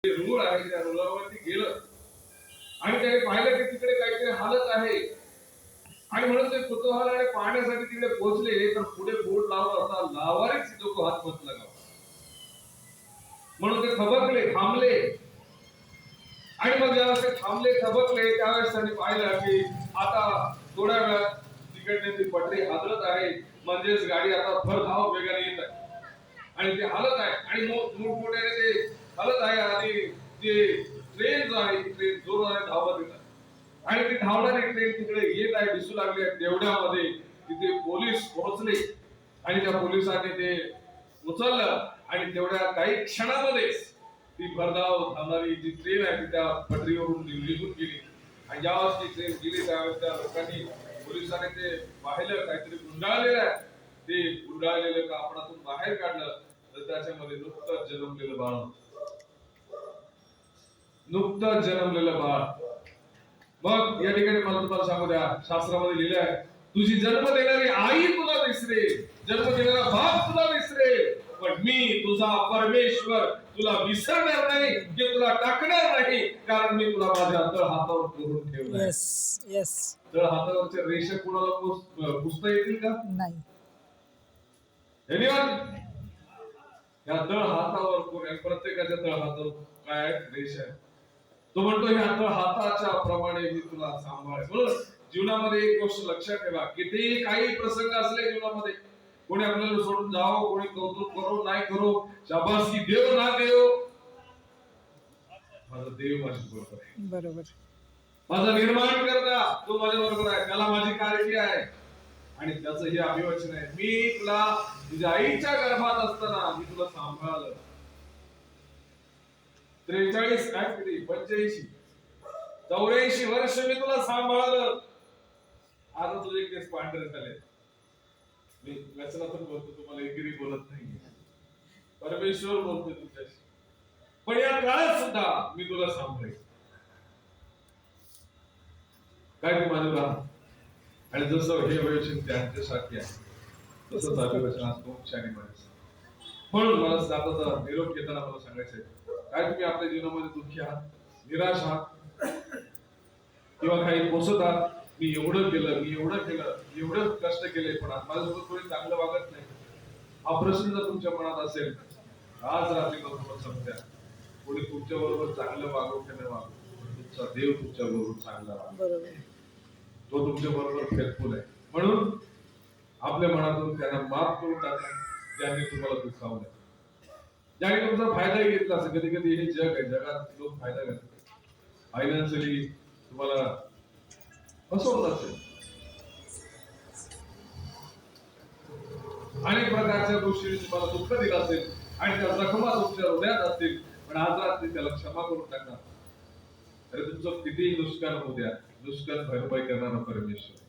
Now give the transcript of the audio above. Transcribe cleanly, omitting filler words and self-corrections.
रूळ आहे त्या रुळावरती गेलं आणि त्याने पाहिलं की तिकडे काहीतरी हालत आहे आणि म्हणून ते कुतूहलाने पाहण्यासाठी तिकडे पोहोचले तर पुढे बोर्ड लावला होता लावारीच लोक हात मत लगाव म्हणून ते थबकले थांबले आणि मग जेव्हा ते थांबले थबकले त्यावेळेस त्यांनी पाहिलं की आता थोड्या वेळात तिकडे ती पटरी हादरत आहे म्हणजेच गाडी आता भरधाव वेगाने येत आहे आणि ते हालत आहे आणि मोठमोठ्याने ते हालत आहे आणि ते ट्रेन जो आहे ट्रेन जोराने धावत येत आहे आणि ती धावणारी ट्रेन तिकडे येत आहे दिसू लागली आहे तेवढ्यामध्ये तिथे पोलीस पोहोचले आणि त्या पोलिसांनी ते उचललं आणि तेवढ्या काही क्षणामध्येच ती भरधाव धावणारी जी ट्रेन आहे ती त्या पटरीवरून निघून गेली आणि ज्यावेळेस ती ट्रेन गेली त्यावेळेस त्या लोकांनी पोलिसांनी ते पाहिलं काहीतरी गुंडाळलेलं आहे ते गुंडाळलेलं कापडातून बाहेर काढलं तर त्याच्यामध्ये नुकतंच जन्मलेलं बाळ मग या ठिकाणी मला तुम्हाला सांगू द्या शास्त्रामध्ये लिहिलं आहे तुझी जन्म देणारी आई तुला विसरे जन्म देणारा बाप तुला विसरे पण मी तुझा परमेश्वर तुला विसरणार नाही की तुला टाकणार नाही कारण मी तुला माझ्या तळ हातावर करून ठेवलंय. तळ हातावरच्या रेषा कुणाला पुसता येतील का? नाही. या तळ हातावर कोण प्रत्येकाच्या तळ हातावर काय रेषा आहे तो म्हणतो ह्या तळ हाताच्या प्रमाणे मी तुला सांभाळ. जीवनामध्ये एक गोष्ट लक्षात ठेवा किती काही प्रसंग असले जीवनामध्ये कोणी आपल्याला सोडून जावं कोणी कौतुक करो नाही करो शाबासकी देव ना देव माझा देव माझ्या बरोबर आहे बरोबर माझा निर्माण करता तो माझ्या बरोबर आहे त्याला माझी काळजी आहे आणि त्याचं हे अभिवचन आहे मी तुला तुझ्या आईच्या गर्भात असताना मी तुला सांभाळलं 43 काय किती 85 84 वर्ष मी तुला सांभाळलं आता तुझे केस पांढरे झाले मी वचनातून बोलतो तुम्हाला एकेरी बोलत नाही परमेश्वर बोलतोय तुझ्याशी पण या काळात सुद्धा मी तुला सांभाळेन काय तू माझं राहा आणि जसं हे अभिवचन त्यांच्यासाठी आहे तसंच अभिवचन आज खूप छान आहे म्हणून मला जाता निरोप घेताना मला सांगायचंय काय तुम्ही आपल्या जीवनामध्ये दुःखी आहात निराश आहात किंवा काही पोसत आहात मी एवढं केलं मी एवढं केलं एवढं कष्ट केले पण माझ्यासोबत कोणी चांगलं वागत नाही हा प्रश्न जर तुमच्या मनात असेल आज रात्री समजा कोणी तुमच्या बरोबर चांगलं वागव की नाही वागव तुमचा देव तुमच्या बरोबर चांगला वागव तो तुमच्या बरोबर फेथफुल आहे म्हणून आपल्या मनातून त्यांना माफ करून टाका ज्यांनी तुम्हाला दुखावलं ज्याने तुमचा फायदा घेतला असेल कधी कधी हे जग आहे जगात लोक फायदा घेतात फायनान्शियली तुम्हाला फसवत असेल अनेक प्रकारच्या गोष्टी तुम्हाला दुःख दिलं असेल आणि त्या जखमा तुमच्या हृदयात असतील पण आज रात्री त्याला क्षमा करून टाका अरे तुमचं कितीही नुकसान होऊ द्या नुकसान भरपाई करणारा परमेश्वर